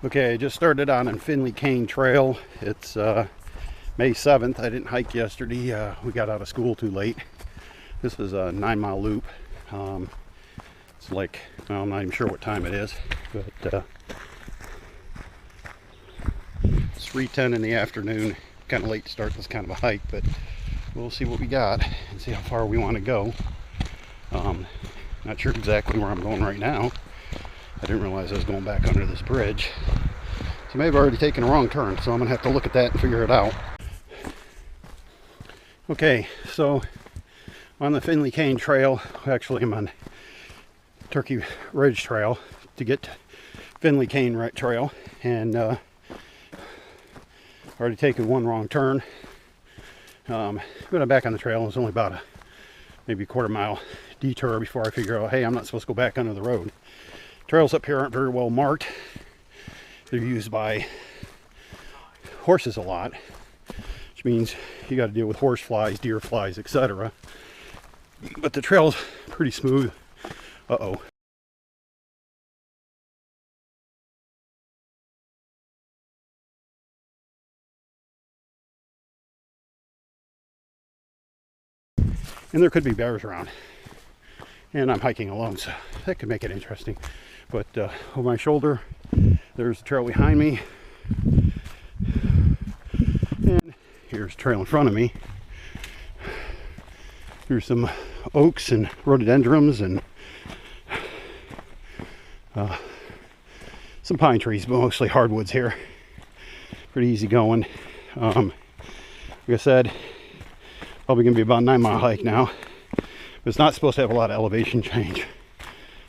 Okay, I just started on Findley Cane Trail. It's May 7th. I didn't hike yesterday. We got out of school too late. This is a 9-mile loop. It's like, well, I'm not even sure what time it is, but it's 3:10 in the afternoon. Kind of late to start this kind of a hike, but we'll see what we got and see how far we want to go. Not sure exactly where I'm going right now. I didn't realize I was going back under this bridge. So maybe I've already taken a wrong turn, so I'm going to have to look at that and figure it out. Okay, so on the Findley Cane Trail, actually I'm on Turkey Ridge Trail to get to Findley Cane Trail, and already taken one wrong turn. But I'm back on the trail. It's only about maybe a quarter-mile detour before I figure out, hey, I'm not supposed to go back under the road. Trails up here aren't very well marked. They're used by horses a lot, which means you got to deal with horse flies, deer flies, etc. But the trail's pretty smooth. Uh-oh. And there could be bears around. And I'm hiking alone, so that could make it interesting. But over my shoulder, there's the trail behind me. And here's the trail in front of me. There's some oaks and rhododendrons and some pine trees, but mostly hardwoods here. Pretty easy going. Like I said, probably going to be about a 9-mile hike now. But it's not supposed to have a lot of elevation change.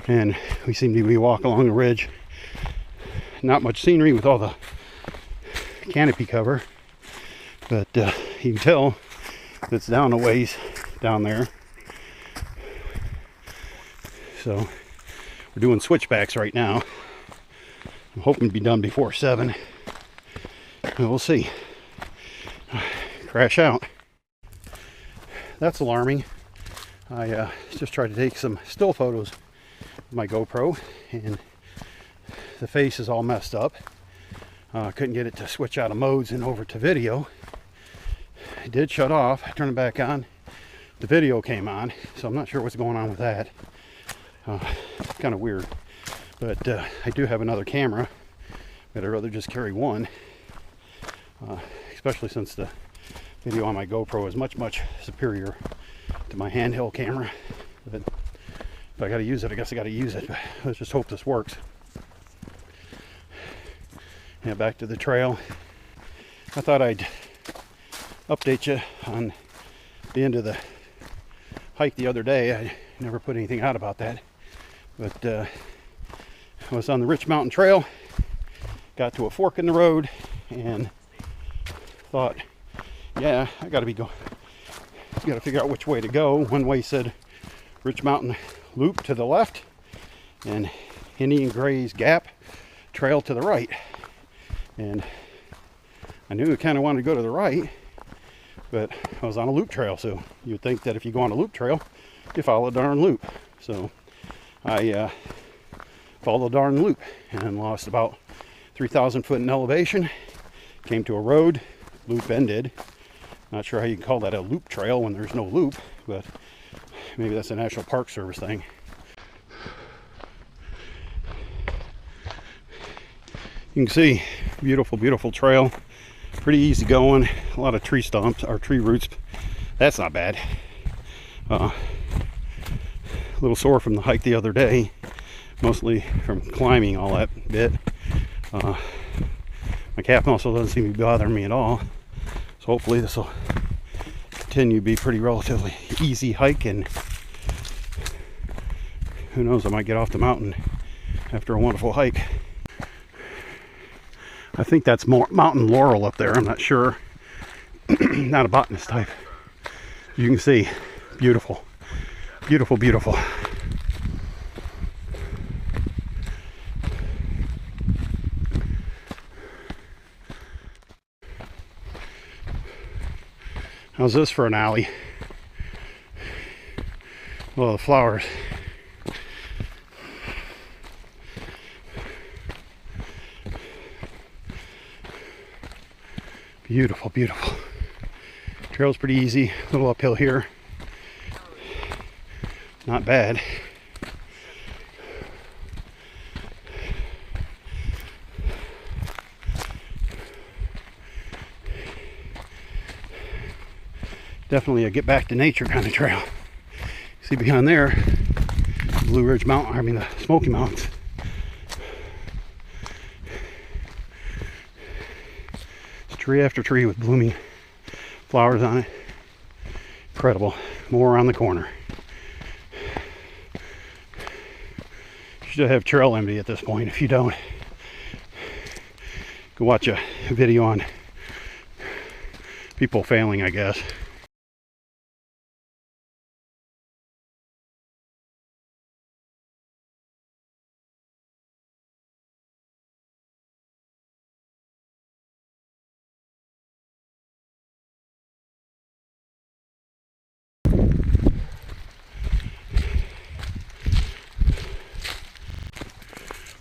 And we seem to be walking along the ridge. Not much scenery with all the canopy cover. But you can tell it's down a ways down there. So we're doing switchbacks right now. I'm hoping to be done before 7. And we'll see. Crash out. That's alarming. I just tried to take some still photos with my GoPro, and the face is all messed up. Couldn't get it to switch out of modes and over to video. It did shut off. I turned it back on. The video came on, so I'm not sure what's going on with that. It's kind of weird. But I do have another camera, but I'd rather just carry one, especially since the video on my GoPro is much, much superior to my handheld camera. But if I got to use it, I guess I got to use it. Let's just hope this works. Yeah, back to the trail. I thought I'd update you on the end of the hike the other day. I never put anything out about that. But I was on the Rich Mountain Trail, got to a fork in the road, and thought, yeah, I got to figure out which way to go. One way said Rich Mountain Loop to the left, and Indian Gray's Gap Trail to the right. And I knew I kind of wanted to go to the right, but I was on a loop trail, so you'd think that if you go on a loop trail, you follow a darn loop. So I followed a darn loop and lost about 3,000 foot in elevation. Came to a road, loop ended. Not sure how you can call that a loop trail when there's no loop, but maybe that's a National Park Service thing. You can see, beautiful, beautiful trail. Pretty easy going. A lot of tree stumps, or tree roots. That's not bad. A little sore from the hike the other day, mostly from climbing all that bit. My calf muscle doesn't seem to be bothering me at all. So hopefully this will continue to be pretty relatively easy hike, and who knows, I might get off the mountain after a wonderful hike. I think that's more mountain laurel up there, I'm not sure. Not a botanist type. You can see, beautiful, beautiful, beautiful. How's this for an alley? Well, the flowers. Beautiful, beautiful. Trail's pretty easy, a little uphill here. Not bad. Definitely a get back to nature kind of trail. See behind there, Blue Ridge Mountain, the Smoky Mountains. It's tree after tree with blooming flowers on it. Incredible. More around the corner. You should have trail envy at this point. If you don't, go watch a video on people failing, I guess.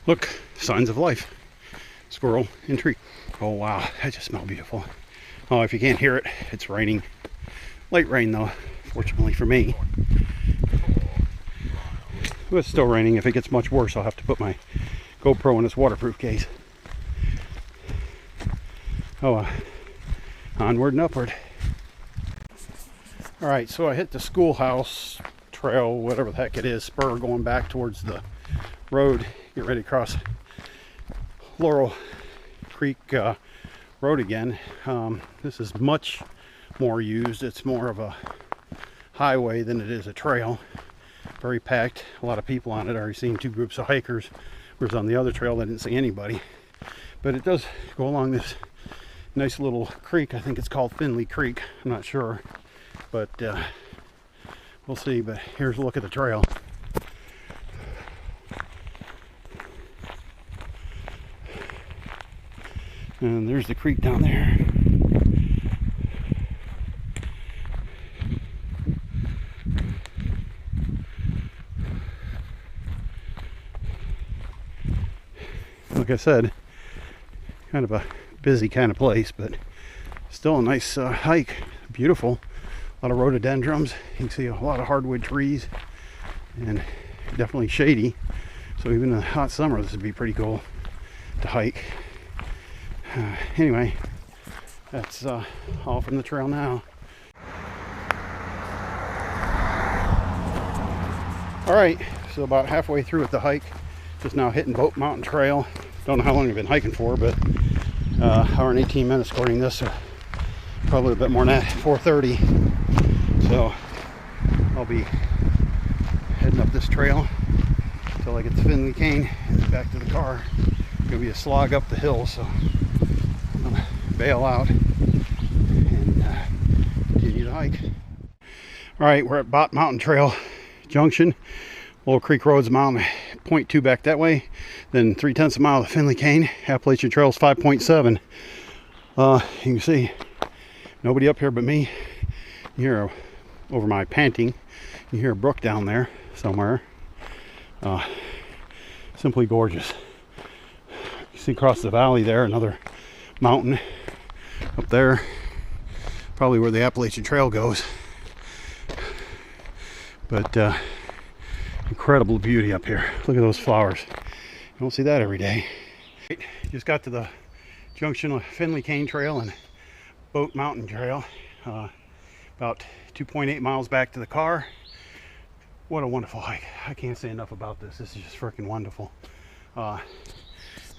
Look, signs of life. Squirrel and tree. Oh wow, that just smells beautiful. Oh, if you can't hear it, it's raining. Light rain though, fortunately for me. But it's still raining. If it gets much worse, I'll have to put my GoPro in its waterproof case. Oh, onward and upward. All right, so I hit the schoolhouse trail, whatever the heck it is, spur going back towards the road. Get ready to cross Laurel Creek Road again. This is much more used. It's more of a highway than it is a trail. Very packed. A lot of people on it. I already seen two groups of hikers. Whereas on the other trail, I didn't see anybody. But it does go along this nice little creek. I think it's called Findley Creek. I'm not sure. But we'll see. But here's a look at the trail. And there's the creek down there. Like I said, kind of a busy kind of place, but still a nice hike. Beautiful. A lot of rhododendrons. You can see a lot of hardwood trees and definitely shady. So even in the hot summer, this would be pretty cool to hike. Anyway, that's all from the trail now. All right, so about halfway through with the hike, just now hitting Boat Mountain Trail. Don't know how long I've been hiking for, but hour and 18 minutes according to this, or probably a bit more than that, 4:30. So I'll be heading up this trail until I get to Findley Cane and then back to the car. It's gonna be a slog up the hill, so I'm gonna bail out and continue the hike. All right, we're at Boat Mountain Trail Junction. Little Creek Road's a mile and 0.2 back that way, then 3/10 a mile to Findley Cane. Appalachian Trail's 5.7. You can see nobody up here but me. You hear over my panting, you hear a brook down there somewhere. Simply gorgeous. You see across the valley there another mountain up there, probably where the Appalachian Trail goes. But incredible beauty up here. Look at those flowers. You don't see that every day. Just got to the junction of Findley Cane Trail and Boat Mountain Trail. About 2.8 miles back to the car. What a wonderful hike. I can't say enough about this. This is just freaking wonderful.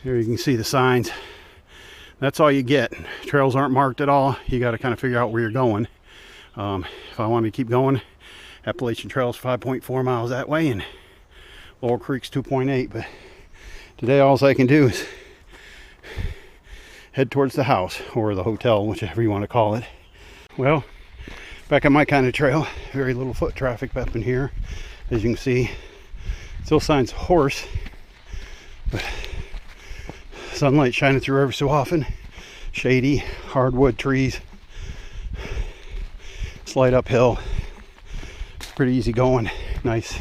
Here you can see the signs. That's all you get. Trails aren't marked at all. You got to kind of figure out where you're going. If I wanted to keep going, Appalachian Trail is 5.4 miles that way and Laurel Creek's 2.8. But today all I can do is head towards the house or the hotel, whichever you want to call it. Well, back on my kind of trail, very little foot traffic up in here. As you can see, still signs of horse, but sunlight shining through every so often. Shady, hardwood trees, slight uphill. Pretty easy going, nice